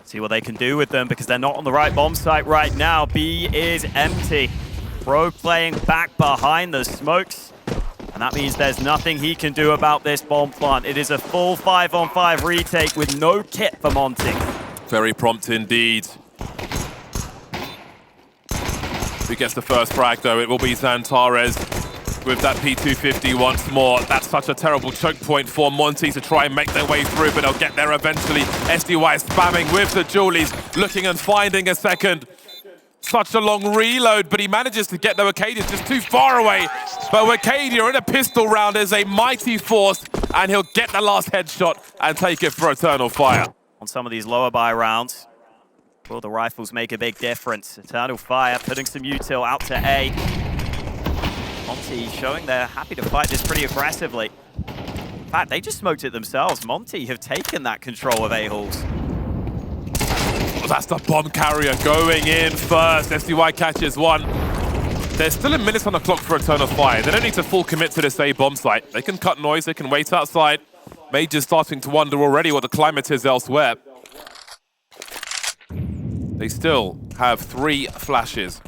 See what they can do with them because they're not on the right bomb site right now. B is empty. Rogue playing back behind the smokes. And that means there's nothing he can do about this bomb plant. It is a full 5-on-5 retake with no kit for Monte. Very prompt indeed. Who gets the first frag though? It will be XANTARES with that P250 once more. That's such a terrible choke point for Monte to try and make their way through, but they'll get there eventually. SDY spamming with the Julies, looking and finding a second. Such a long reload, but he manages to get there. Wicadia's just too far away. But Wicadia in a pistol round is a mighty force, and he'll get the last headshot and take it for Eternal Fire. On some of these lower buy rounds, will the rifles make a big difference? Eternal Fire putting some util out to A. Monte showing they're happy to fight this pretty aggressively. In fact, they just smoked it themselves. Monte have taken that control of A-halls. That's the bomb carrier going in first. SDY catches one. There's still a minute on the clock for Eternal Fire. They don't need to full commit to this A bomb site. They can cut noise, they can wait outside. Major's starting to wonder already what the climate is elsewhere. They still have 3 flashes.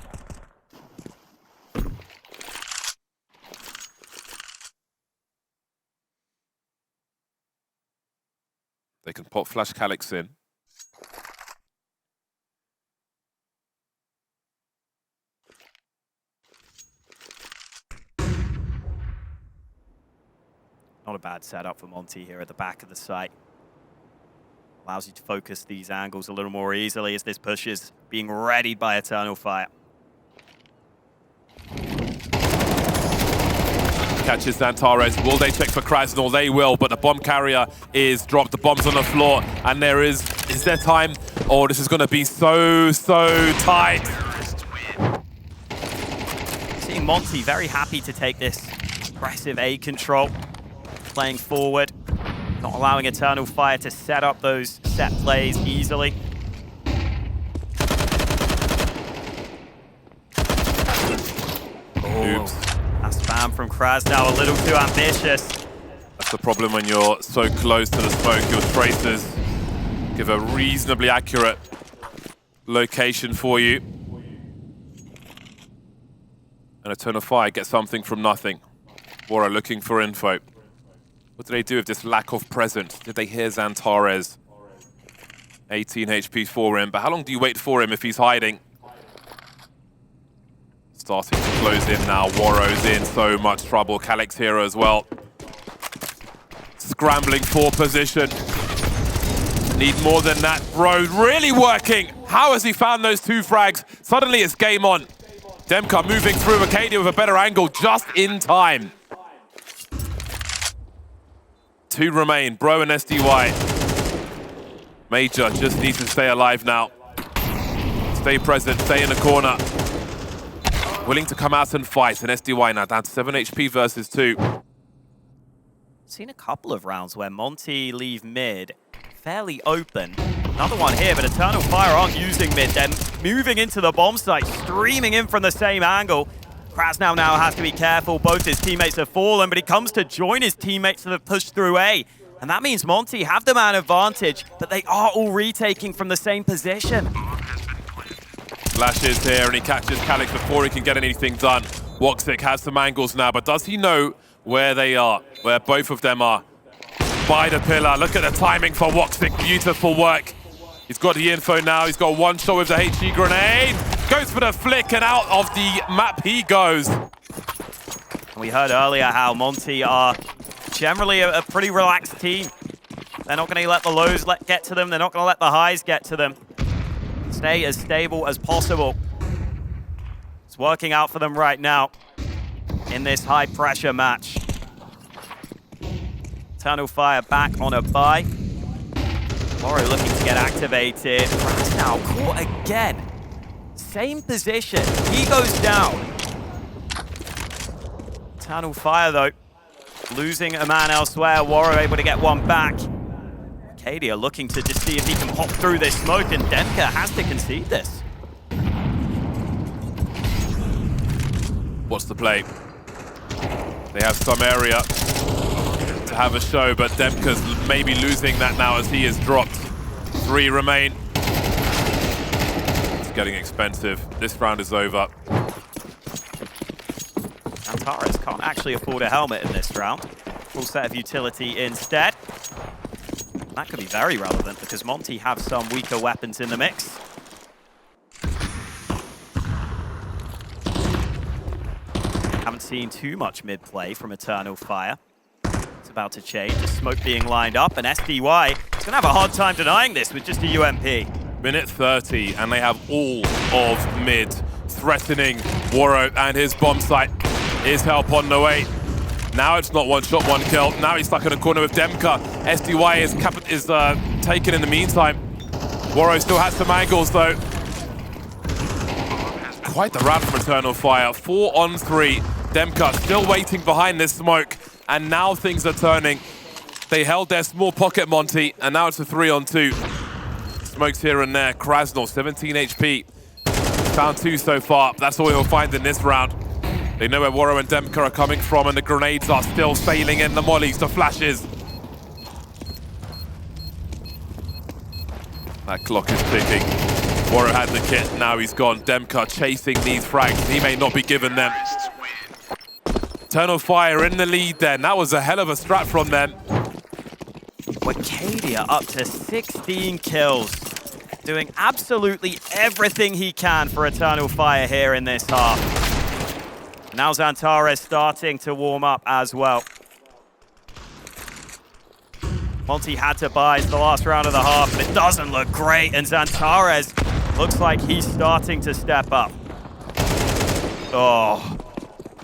They can pop flash Calyx in. Not a bad setup for Monte here at the back of the site. Allows you to focus these angles a little more easily as this push is being readied by Eternal Fire. Catches XANTARES. Will they check for Krasnal? They will, but the bomb carrier is dropped. The bomb's on the floor, and is there time? Oh, this is going to be so tight. Seeing Monte very happy to take this aggressive A control. Playing forward, not allowing Eternal Fire to set up those set plays easily. Oops. That spam from Krasnal, a little too ambitious. That's the problem when you're so close to the smoke. Your tracers give a reasonably accurate location for you. And Eternal Fire gets something from nothing. Wara looking for info. What do they do with this lack of presence? Did they hear XANTARES? 18 HP for him, but how long do you wait for him if he's hiding? Starting to close in now. Waro's in so much trouble. Calyx here as well. Scrambling for position. Need more than that. Bro, really working. How has he found those 2 frags? Suddenly it's game on. Demka moving through Wicadia with a better angle just in time. 2 remain, Bro and SDY. Major just needs to stay alive now. Stay present, stay in the corner. Willing to come out and fight, and SDY now down to 7 HP versus 2. Seen a couple of rounds where Monte leave mid fairly open. Another one here, but Eternal Fire aren't using mid. They're moving into the bomb site, streaming in from the same angle. Krasnal now has to be careful. Both his teammates have fallen, but he comes to join his teammates that have pushed through A. And that means Monte have the man advantage, but they are all retaking from the same position. Flashes here, and he catches Calyx before he can get anything done. woxic has some angles now, but does he know where they are, where both of them are? By the pillar. Look at the timing for woxic. Beautiful work. He's got the info now. He's got 1 shot with the HE grenade. Goes for the flick, and out of the map he goes. We heard earlier how Monte are generally a pretty relaxed team. They're not going to let the lows get to them. They're not going to let the highs get to them. Stay as stable as possible. It's working out for them right now in this high-pressure match. Eternal Fire back on a buy. Moro looking to get activated. Krasnal caught again. Same position. He goes down. Eternal Fire, though, losing a man elsewhere. Waro able to get one back. Wicadia looking to just see if he can pop through this smoke, and Denka has to concede this. What's the play? They have some area to have a show, but Demka's maybe losing that now as he is dropped. 3 remain. getting expensive. This round is over. ANTARES can't actually afford a helmet in this round. Full set of utility instead. That could be very relevant because MONTE have some weaker weapons in the mix. Haven't seen too much mid-play from Eternal Fire. It's about to change. Smoke being lined up, and SDY is going to have a hard time denying this with just a UMP. Minute 30, and they have all of mid threatening Woro and his bomb site. His help on the way. Now it's not one shot, one kill. Now he's stuck in a corner with Demka. SDY is taken in the meantime. Woro still has some angles, though. Quite the round from Eternal Fire. 4 on 3. Demka still waiting behind this smoke. And now things are turning. They held their small pocket, MONTE, and now it's a 3 on 2. Smokes here and there. Krasnal, 17 HP. Found 2 so far. That's all he'll find in this round. They know where Woro and Demka are coming from, and the grenades are still sailing in, the mollies, the flashes. That clock is ticking. Woro had the kit, now he's gone. Demka chasing these frags. He may not be given them. Eternal Fire in the lead then. That was a hell of a strat from them. Wicadia up to 16 kills. Doing absolutely everything he can for Eternal Fire here in this half. Now ANTARES starting to warm up as well. MONTE had to buy the last round of the half, but it doesn't look great, and ANTARES looks like he's starting to step up. Oh,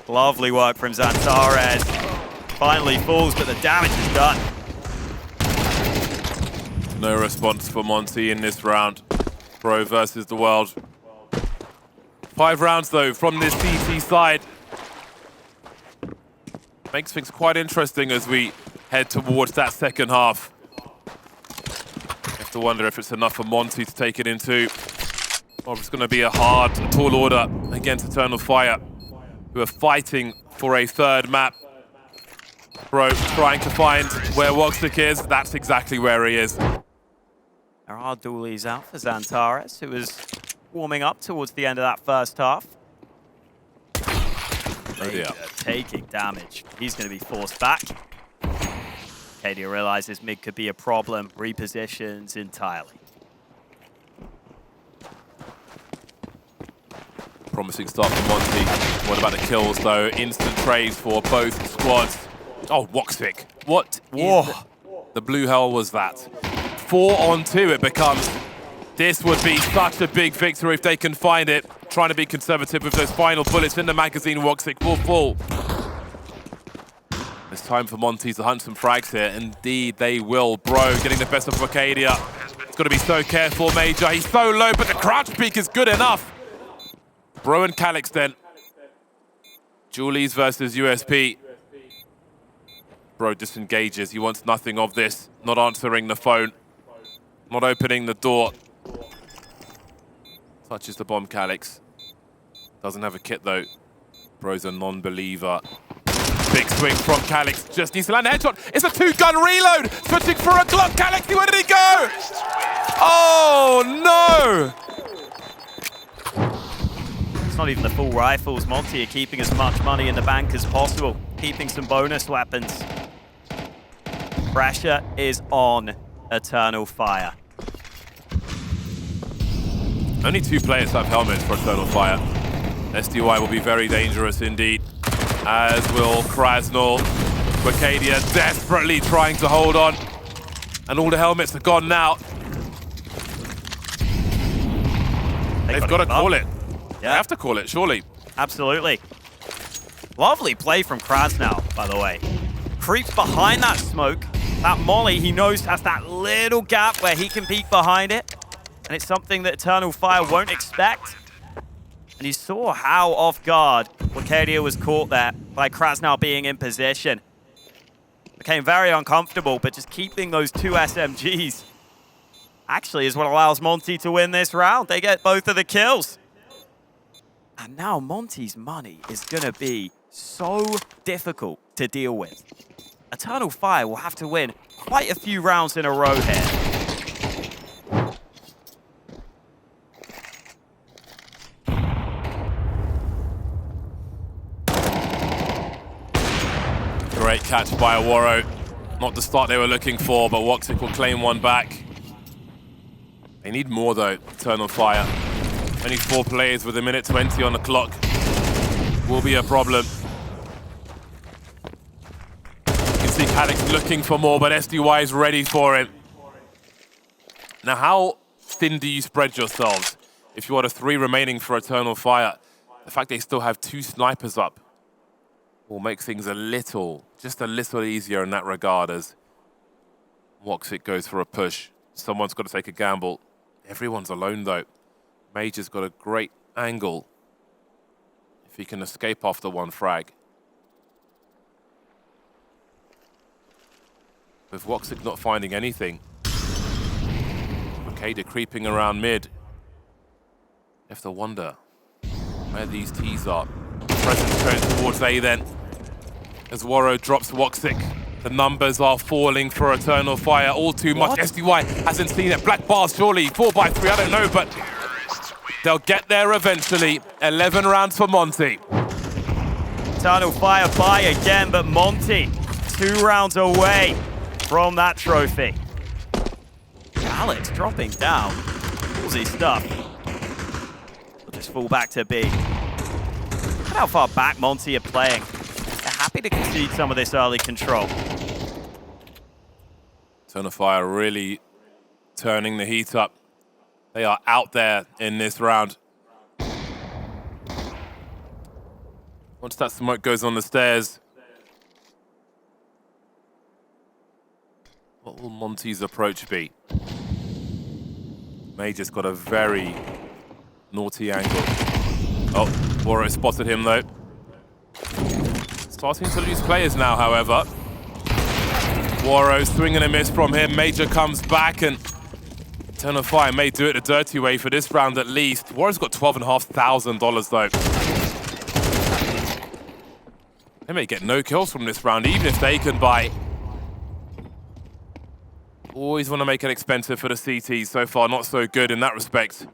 lovely work from ANTARES. Finally falls, but the damage is done. No response for MONTE in this round. Pro versus the world. 5 rounds, though, from this CT side. Makes things quite interesting as we head towards that second half. You have to wonder if it's enough for MONTE to take it into, or if it's going to be a hard, tall order against Eternal Fire, who are fighting for a third map. Pro trying to find where woxic is. That's exactly where he is. There are dualies out for ANTARES, who was warming up towards the end of that first half. Taking damage. He's going to be forced back. Wicadia realizes mid could be a problem. Repositions entirely. Promising start for MONTE. What about the kills, though? Instant trades for both squads. Oh, woxic. What the blue hell was that? 4 on 2 it becomes. This would be such a big victory if they can find it. Trying to be conservative with those final bullets in the magazine. woxic will fall. It's time for MONTE to hunt some frags here. Indeed, they will. Bro getting the best of Wicadia. It's got to be so careful, Major. He's so low, but the crouch peak is good enough. Bro and Calyx then. Julies versus USP. Bro disengages. He wants nothing of this. Not answering the phone. Not opening the door. Touches the bomb, Calyx. Doesn't have a kit, though. Bro's a non-believer. Big swing from Calyx. Just needs to land a headshot. It's a 2-gun reload. Switching for a Glock. Calyx, where did he go? Oh, no! It's not even the full rifles. MONTE are keeping as much money in the bank as possible. Keeping some bonus weapons. Pressure is on Eternal Fire. Only 2 players have helmets for Eternal Fire. SDY will be very dangerous indeed, as will Krasnal. Wicadia desperately trying to hold on. And all the helmets are gone now. They've got to call it. Yeah. They have to call it, surely. Absolutely. Lovely play from Krasnal, by the way. Creeps behind that smoke. That molly, he knows, has that little gap where he can peek behind it. And it's something that Eternal Fire won't expect. And you saw how off guard Wicadia was caught there by Krasnal being in position. Became very uncomfortable, but just keeping those 2 SMGs actually is what allows MONTE to win this round. They get both of the kills. And now MONTE's money is going to be so difficult to deal with. Eternal Fire will have to win quite a few rounds in a row here. Great catch by Awaro. Not the start they were looking for, but woxic will claim one back. They need more though, Eternal Fire. Only 4 players with 1:20 on the clock. Will be a problem. You can see Calyx looking for more, but SDY is ready for him. Now, how thin do you spread yourselves if you are the 3 remaining for Eternal Fire? The fact they still have 2 snipers up will make things just a little easier in that regard as woxic goes for a push. Someone's got to take a gamble. Everyone's alone though. Major's got a great angle if he can escape after 1 frag. With woxic not finding anything, Wicadia creeping around mid. You have to wonder where these T's are. Presence going towards A then. As Awaro drops woxic, the numbers are falling for Eternal Fire all too much. SDY hasn't seen it. Black bars surely, 4x3, I don't know, but they'll get there eventually. 11 rounds for MONTE. Eternal Fire by again, but MONTE 2 rounds away from that trophy. Calyx dropping down. Ballsy stuff. We'll just fall back to B. Look at how far back MONTE are playing. They're happy to concede some of this early control. Eternal Fire really turning the heat up. They are out there in this round. Once that smoke goes on the stairs, what will MONTE's approach be? Major's got a very naughty angle. Oh, Awaro spotted him though. Starting to lose players now, however. Awaro swing and a miss from him. Major comes back and Eternal Fire may do it the dirty way for this round at least. Awaro's got $12,500 though. They may get no kills from this round, even if they can buy. Always want to make it expensive for the CTs. So far, not so good in that respect.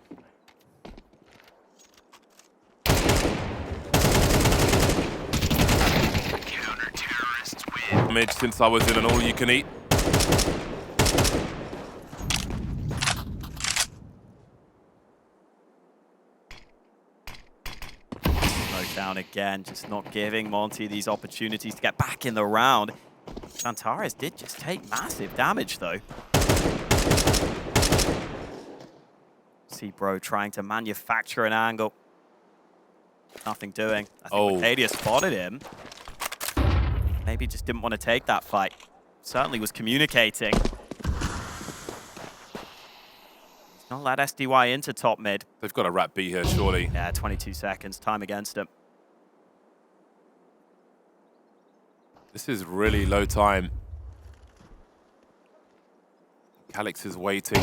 Damage since I was in an all-you-can-eat. Down again, just not giving MONTE these opportunities to get back in the round. XANTARES did just take massive damage though. See Bro trying to manufacture an angle. Nothing doing. I think Wicadia spotted him. Maybe just didn't want to take that fight. Certainly was communicating. He's not let SDY into top mid. They've got a wrap B here, surely. Yeah, 22 seconds, time against him. This is really low time. Calyx is waiting,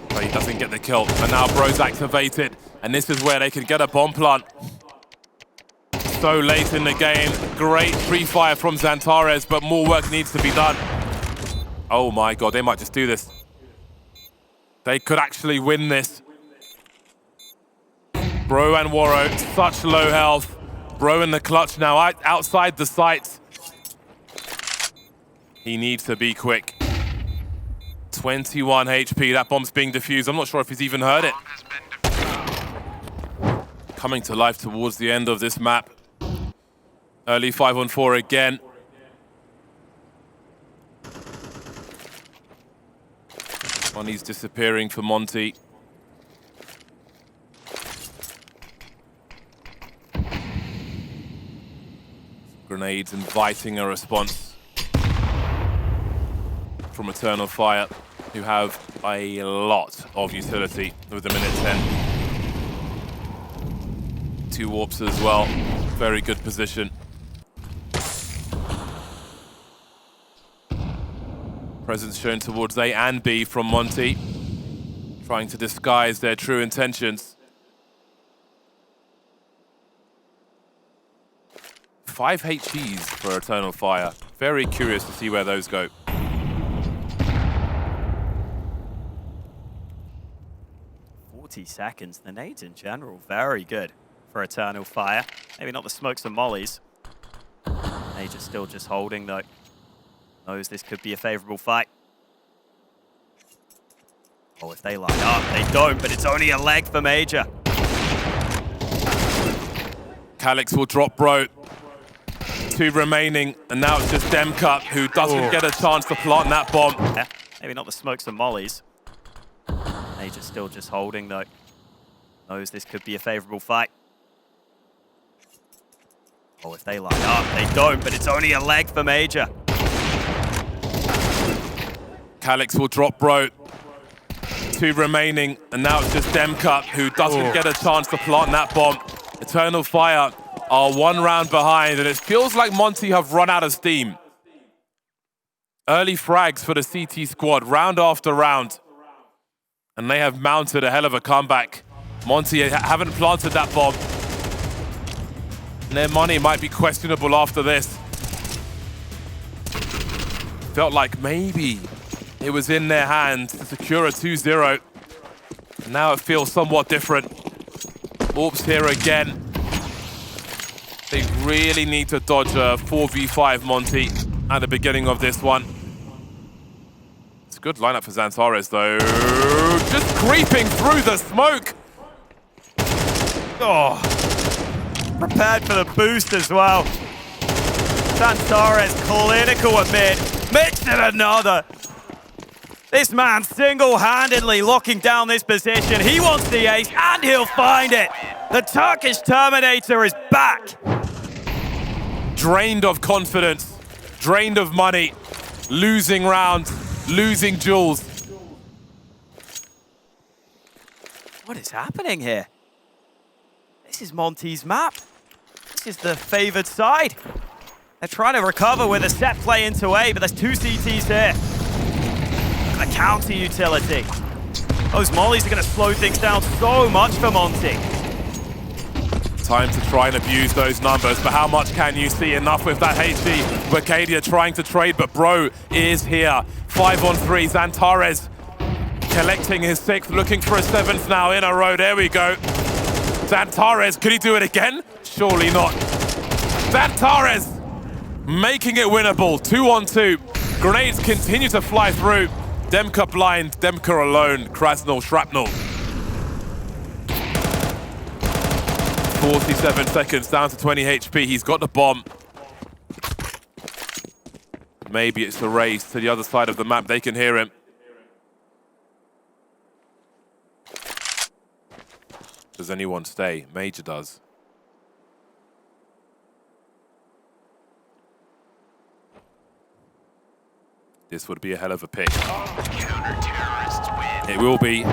but he doesn't get the kill. And now Bro's activated, and this is where they can get a bomb plant. So late in the game. Great pre-fire from XANTARES, but more work needs to be done. Oh my God, they might just do this. They could actually win this. Bro and Awaro, such low health. Bro in the clutch now, outside the sights. He needs to be quick. 21 HP, that bomb's being defused. I'm not sure if he's even heard it. Coming to life towards the end of this map. Early 5-on-4 again. Money's disappearing for MONTE. Grenades inviting a response from Eternal Fire, who have a lot of utility with a minute 10. 2 warps as well. Very good position. Presence shown towards A and B from MONTE, trying to disguise their true intentions. 5 HEs for Eternal Fire. Very curious to see where those go. Seconds. The nades in general, very good for Eternal Fire. Maybe not the smokes and mollies. Major still just holding, though. Knows this could be a favorable fight. Oh, if they line up, they don't, but it's only a leg for Major. Calyx will drop Bro. 2 remaining, and now it's just Demka who doesn't get a chance to plant that bomb. Yeah, maybe not the smokes and mollies. Major still just holding, though. Knows this could be a favorable fight. Oh, if they line up, they don't, but it's only a leg for Major. Calyx will drop Bro. 2 remaining, and now it's just Demka who doesn't get a chance to plant that bomb. Eternal Fire are 1 round behind, and it feels like MONTE have run out of steam. Early frags for the CT squad, round after round. And they have mounted a hell of a comeback. MONTE haven't planted that bomb. And their money might be questionable after this. Felt like maybe it was in their hands to secure a 2-0. Now it feels somewhat different. Orps here again. They really need to dodge a 4v5 MONTE at the beginning of this one. It's a good lineup for XANTARES, though. Just creeping through the smoke. Oh, prepared for the boost as well. XANTARES clinical at mid. Mixed in another. This man single-handedly locking down this position. He wants the ace, and he'll find it. The Turkish Terminator is back. Drained of confidence, drained of money, losing rounds, losing jewels. What is happening here? This is MONTE's map. This is the favored side. They're trying to recover with a set play into A, but there's 2 CTs here. The counter utility. Those mollies are going to slow things down so much for MONTE. Time to try and abuse those numbers, but how much can you see? Enough with that HE. Wicadia trying to trade, but Bro is here. 5-on-3, XANTARES collecting his 6th, looking for a 7th now in a row. There we go. XANTARES, could he do it again? Surely not. XANTARES making it winnable. 2-on-2. Grenades continue to fly through. Demka blind, Demka alone. Krasnal shrapnel. 47 seconds, down to 20 HP. He's got the bomb. Maybe it's a race to the other side of the map. They can hear him. Does anyone stay? Major does. This would be a hell of a pick. It will be.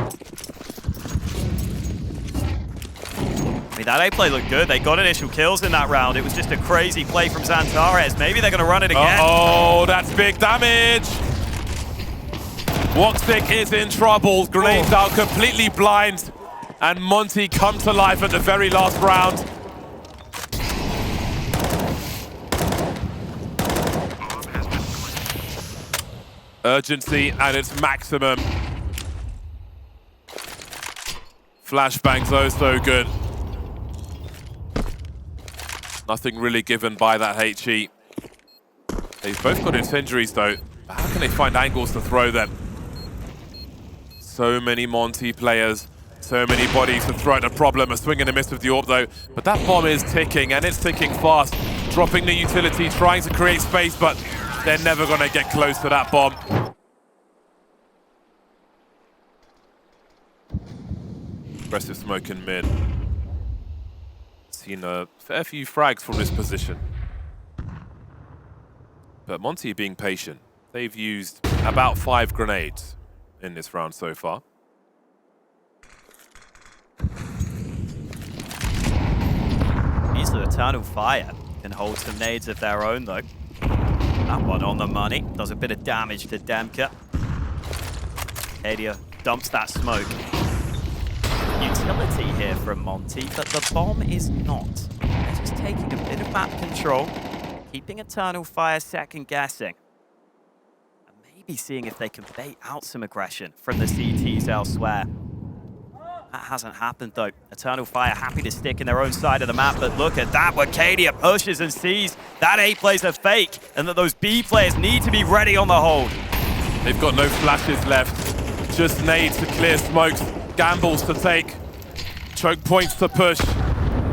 I mean, that A play looked good. They got initial kills in that round. It was just a crazy play from XANTARES. Maybe they're going to run it again. Oh, that's big damage. woxic is in trouble. Grenades out completely blind. And MONTE come to life at the very last round. Urgency at its maximum. Flashbangs, oh so good. Nothing really given by that HE. They've both got incendiaries though. How can they find angles to throw them? So many MONTE players, so many bodies to throw at the problem. A swing and a miss with the AWP though. But that bomb is ticking, and it's ticking fast. Dropping the utility, trying to create space, but they're never gonna get close to that bomb. Aggressive smoke in mid. Seen a fair few frags from this position. But MONTE being patient. They've used about 5 grenades in this round so far. He's the Eternal Fire. Can hold some nades of their own though. That one on the money. Does a bit of damage to Demka. Wicadia dumps that smoke. Utility here from MONTE, but the bomb is not. They're just taking a bit of map control, keeping Eternal Fire second guessing. And maybe seeing if they can bait out some aggression from the CTs elsewhere. That hasn't happened though. Eternal Fire happy to stick in their own side of the map, but look at that. Wicadia pushes and sees that A plays are fake and that those B players need to be ready on the hold. They've got no flashes left. Just nades to clear smokes, gambles to take, choke points to push.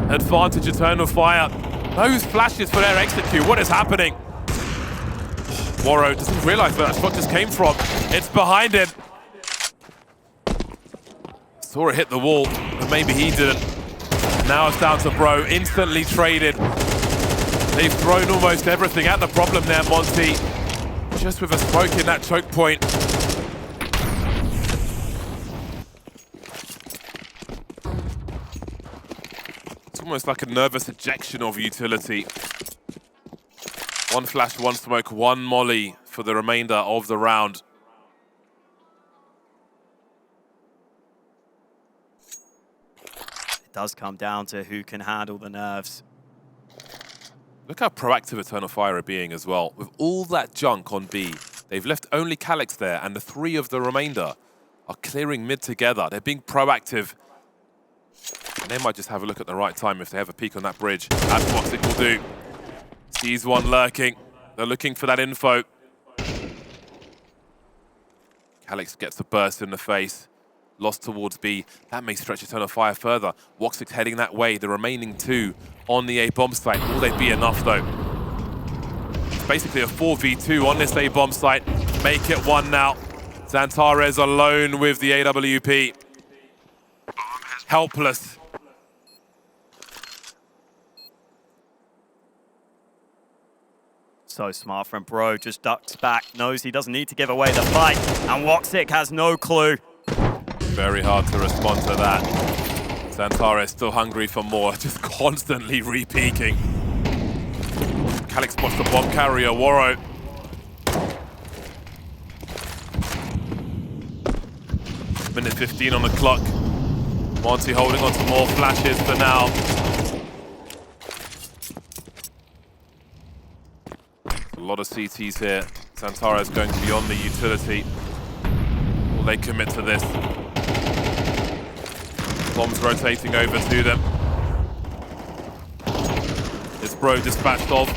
Advantage Eternal Fire. Those flashes for their execute. What is happening? Waro doesn't realize where that shot just came from. It's behind him. Saw it hit the wall, but maybe he didn't. Now it's down to Bro, instantly traded. They've thrown almost everything at the problem there, Monty. Just with a smoke in that choke point. It's almost like a nervous ejection of utility. One flash, one smoke, one molly for the remainder of the round. It does come down to who can handle the nerves. Look how proactive Eternal Fire are being as well. With all that junk on B, they've left only Calyx there, and the three of the remainder are clearing mid together. They're being proactive. And they might just have a look at the right time if they have a peek on that bridge. That's what woxic will do. Sees one lurking. They're looking for that info. Calyx gets the burst in the face. Lost towards B. That may stretch Eternal Fire further. woxic's heading that way. The remaining two on the A bomb site. Will they be enough though? It's basically a 4v2 on this A bomb site. Make it one now. XANTARES alone with the AWP. Helpless. So smart from Bro, just ducks back, knows he doesn't need to give away the fight, and woxic has no clue. Very hard to respond to that. XANTARES still hungry for more, just constantly re-peeking. Calyx spots the bomb carrier, Waro. Minute 15 on the clock. Monty holding on to more flashes for now. A lot of CTs here. XANTARES going beyond the utility. Will they commit to this? Bombs rotating over to them. Is Bro dispatched off?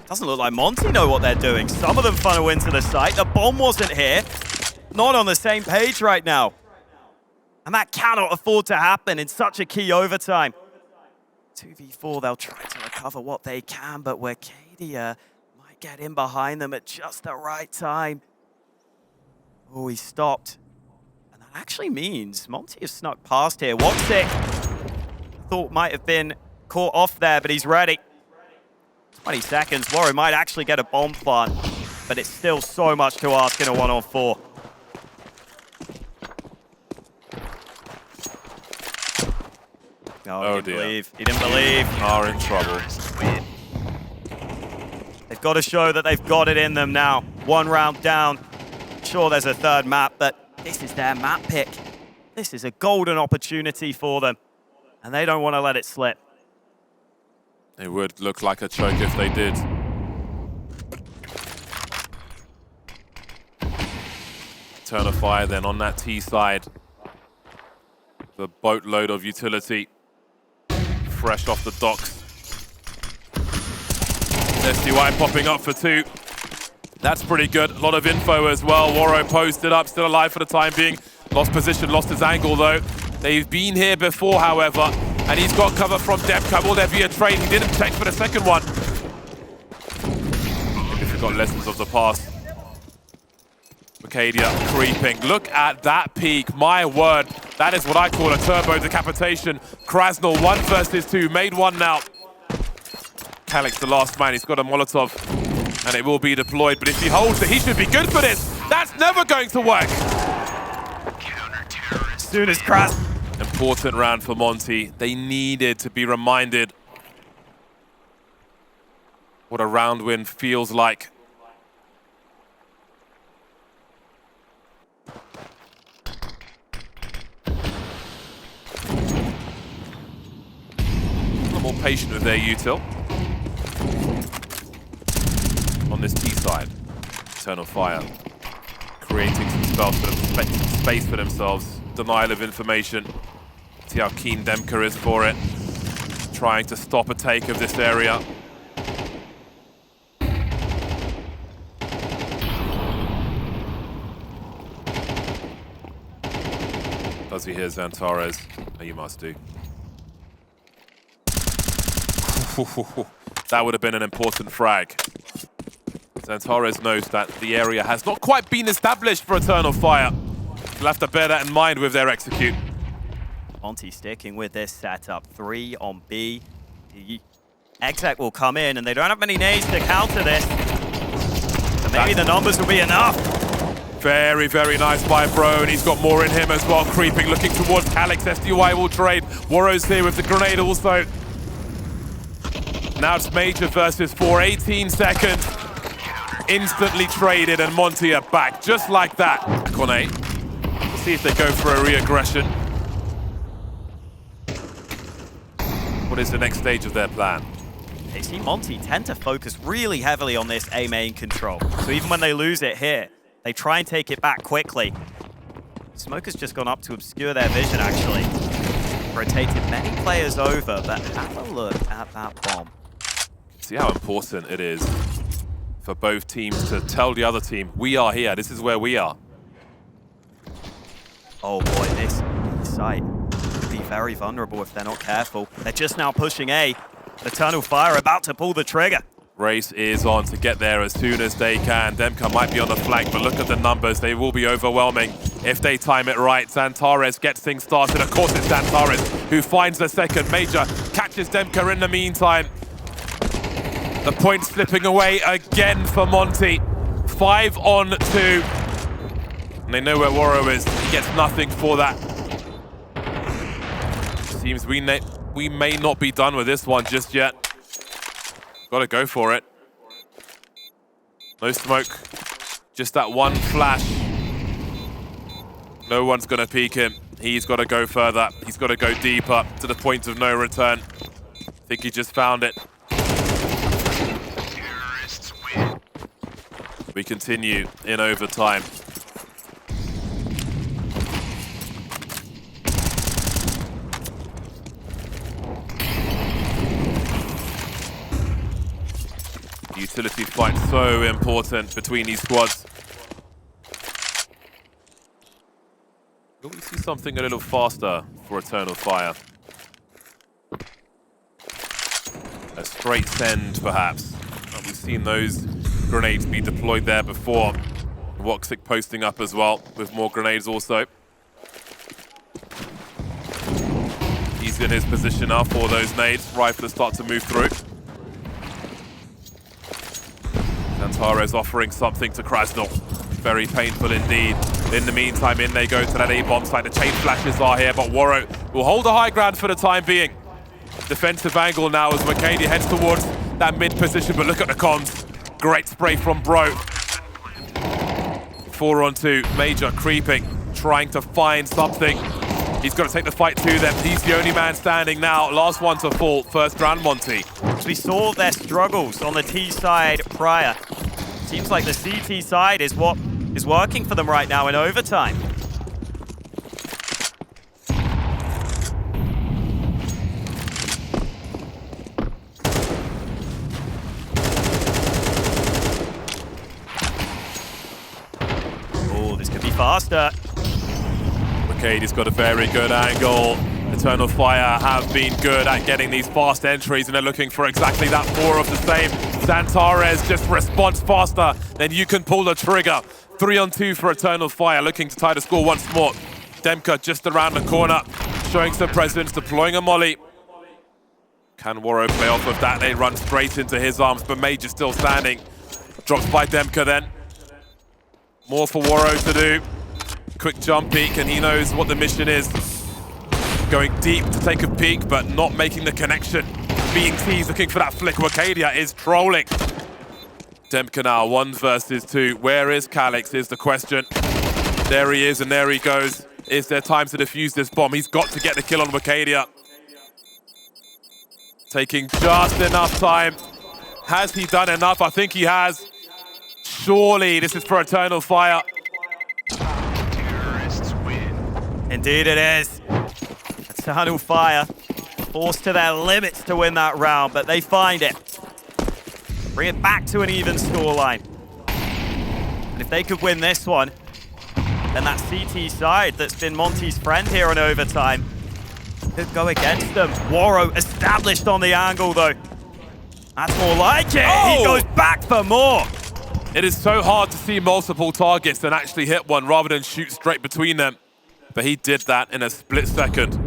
Doesn't look like Monty know what they're doing. Some of them funnel into the site. The bomb wasn't here. Not on the same page right now. And that cannot afford to happen in such a key overtime. 2v4, they'll try to recover what they can, but Wicadia might get in behind them at just the right time. Oh, he stopped. And that actually means Monty has snuck past here. woxic thought might have been caught off there, but he's ready. 20 seconds. Waro might actually get a bomb plant, but it's still so much to ask in a 1-on-4. Oh, he didn't believe. He didn't believe. Are in trouble. They've got to show that they've got it in them now. One round down. Sure, there's a third map, but this is their map pick. This is a golden opportunity for them, and they don't want to let it slip. It would look like a choke if they did. Eternal Fire then on that T side. The boatload of utility. Fresh off the docks. SDY popping up for two. That's pretty good. A lot of info as well. Waro posted up, still alive for the time being. Lost position, lost his angle though. They've been here before, however, and he's got cover from Depka. Will there be a trade? He didn't check for the second one. If you've got lessons of the past. Wicadia creeping. Look at that peak. My word. That is what I call a turbo decapitation. Krasnal, 1 versus 2. Made one now. Calyx, the last man. He's got a Molotov. And it will be deployed. But if he holds it, he should be good for this. That's never going to work. As soon as Krasnal... Important round for Monty. They needed to be reminded what a round win feels like. More patient with their util. On this T side. Eternal Fire creating some space for themselves. Denial of information. See how keen Demka is for it. Trying to stop a take of this area. Does he hear XANTARES? Oh, you must do. That would have been an important frag. XANTARES knows that the area has not quite been established for Eternal Fire. They'll have to bear that in mind with their execute. MONTE sticking with this setup. 3 on B. The exec will come in, and they don't have many nades to counter this. So maybe the numbers will be enough. Very, very nice by Bro, and he's got more in him as well. Creeping, looking towards Calyx. SDY will trade. Warrow's here with the grenade also. Now it's Major versus 4. 18 seconds. Instantly traded, and MONTE are back. Just like that. Back on 8. Let's see if they go for a re-aggression. What is the next stage of their plan? They see MONTE tend to focus really heavily on this A main control. So even when they lose it here, they try and take it back quickly. Smoke has just gone up to obscure their vision, actually. Rotated many players over, but have a look at that bomb. See how important it is for both teams to tell the other team, we are here, this is where we are. Oh boy, this site could be very vulnerable if they're not careful. They're just now pushing A. Eternal Fire about to pull the trigger. Race is on to get there as soon as they can. Demka might be on the flank, but look at the numbers. They will be overwhelming if they time it right. XANTARES gets things started. Of course, it's XANTARES who finds the second. Major catches Demka in the meantime. The point slipping away again for MONTE. 5 on 2. And they know where Warrow is. He gets nothing for that. Seems we may not be done with this one just yet. Gotta go for it. No smoke. Just that one flash. No one's gonna peek him. He's gotta go further. He's gotta go deeper to the point of no return. I think he just found it. We continue in overtime. Utility fight so important between these squads. Will we see something a little faster for Eternal Fire? A straight send, perhaps. We've seen those grenades be deployed there before. woxic posting up as well, with more grenades also. He's in his position now for those nades. Riflers start to move through. XANTARES offering something to Krasnal. Very painful indeed. In the meantime, in they go to that A-bomb site. The chain flashes are here, but Warrow will hold the high ground for the time being. Defensive angle now as Wicadia heads towards that mid position, but look at the comms. Great spray from Bro. 4 on 2, Major creeping, trying to find something. He's got to take the fight to them. He's the only man standing now. Last one to fall, first round MONTE. We saw their struggles on the T side prior. Seems like the CT side is what is working for them right now in overtime. Oh, this could be faster. Wicadia's got a very good angle. Eternal Fire have been good at getting these fast entries, and they're looking for exactly that, more of the same. XANTARES just responds faster than you can pull the trigger. 3 on 2 for Eternal Fire, looking to tie the score once more. Demka just around the corner, showing some presence, deploying a molly. Can Warrow play off of that? They run straight into his arms, but Major still standing. Drops by Demka then. More for Warrow to do. Quick jump peek, and he knows what the mission is. Going deep to take a peek, but not making the connection. Being teased, looking for that flick. Wicadia is trolling. Demka now, 1 versus 2. Where is Calyx is the question. There he is, and there he goes. Is there time to defuse this bomb? He's got to get the kill on Wicadia. Taking just enough time. Has he done enough? I think he has. Surely this is for Eternal Fire. Indeed it is. Eternal Fire forced to their limits to win that round, but they find it. Bring it back to an even scoreline. And if they could win this one, then that CT side that's been Monte's friend here in overtime could go against them. Waro established on the angle, though. That's more like it. Oh! He goes back for more. It is so hard to see multiple targets and actually hit one rather than shoot straight between them. But he did that in a split second.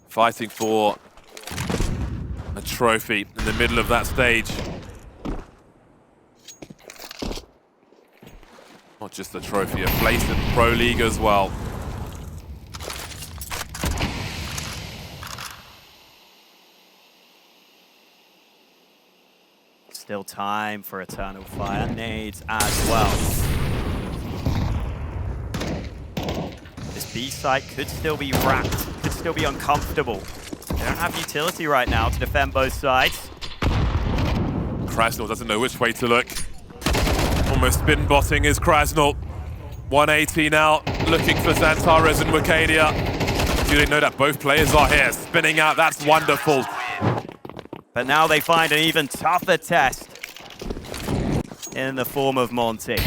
Fighting for a trophy in the middle of that stage. Not just a trophy, a place in Pro League as well. Still time for Eternal Fire. Nades as well. This B site could still be wrapped, could still be uncomfortable. They don't have utility right now to defend both sides. Krasnal doesn't know which way to look. Almost spin botting is Krasnal. 180 now, looking for XANTARES and Wicadia. You didn't know that both players are here. Spinning out, that's wonderful. But now they find an even tougher test in the form of MONTE.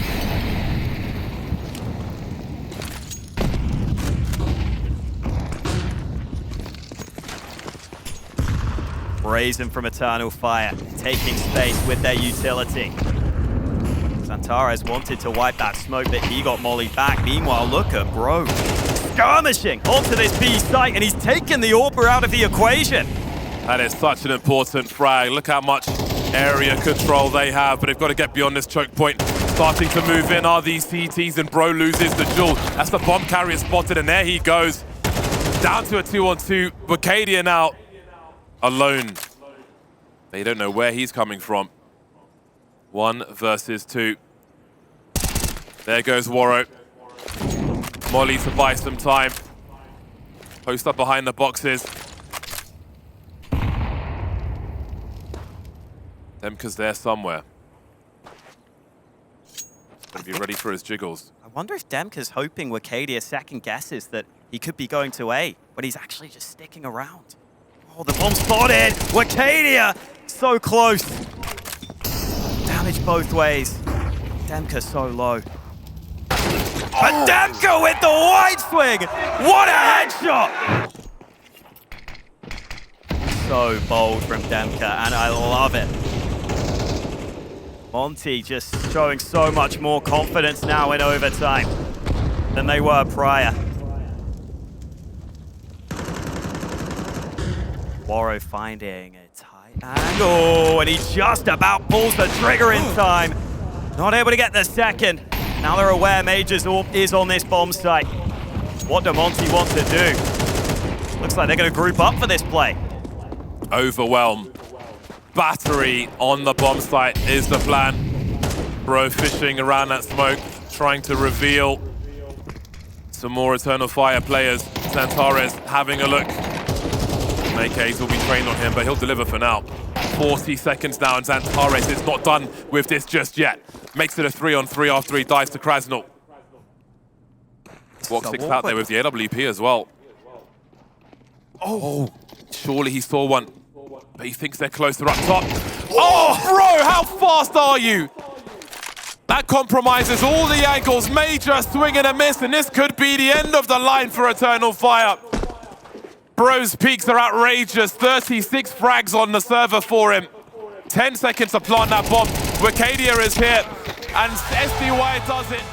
Brazen from Eternal Fire, taking space with their utility. XANTARES wanted to wipe that smoke, but he got mollied back. Meanwhile, look at Bro skirmishing onto this B site, and he's taken the AWPer out of the equation. That is such an important frag. Look how much area control they have, but they've got to get beyond this choke point. Starting to move in are these CTs, and Bro loses the duel. That's the bomb carrier spotted, and there he goes. Down to a 2-on-2. Wicadia now alone. They don't know where he's coming from. 1 versus 2. There goes Waro. Molly to buy some time. Post up behind the boxes. Demka's there somewhere. Gonna be ready for his jiggles. I wonder if Demka's hoping Wicadia second guesses that he could be going to A, but he's actually just sticking around. Oh, the bomb spotted! Wicadia! So close! Damage both ways. Demka so low. But Demka with the wide swing! What a headshot! So bold from Demka, and I love it. MONTE just showing so much more confidence now in overtime than they were prior. Waro finding a tight angle, and he just about pulls the trigger in time. Not able to get the second. Now they're aware Majors is on this bomb site. What do MONTE want to do? Looks like they're going to group up for this play. Overwhelm. Battery on the bomb site is the plan. Bro fishing around that smoke, trying to reveal some more Eternal Fire players. XANTARES having a look. AKs will be trained on him, but he'll deliver for now. 40 seconds now, and XANTARES is not done with this just yet. Makes it a 3-on-3 after he dives to Krasnal. woxic out there with the AWP as well. Oh, surely he saw one. But he thinks they're closer up top. Oh, bro, how fast are you? That compromises all the angles. Major swing and a miss, and this could be the end of the line for Eternal Fire. Bro's peaks are outrageous. 36 frags on the server for him. 10 seconds to plant that bomb. Wicadia is here, and SDY does it.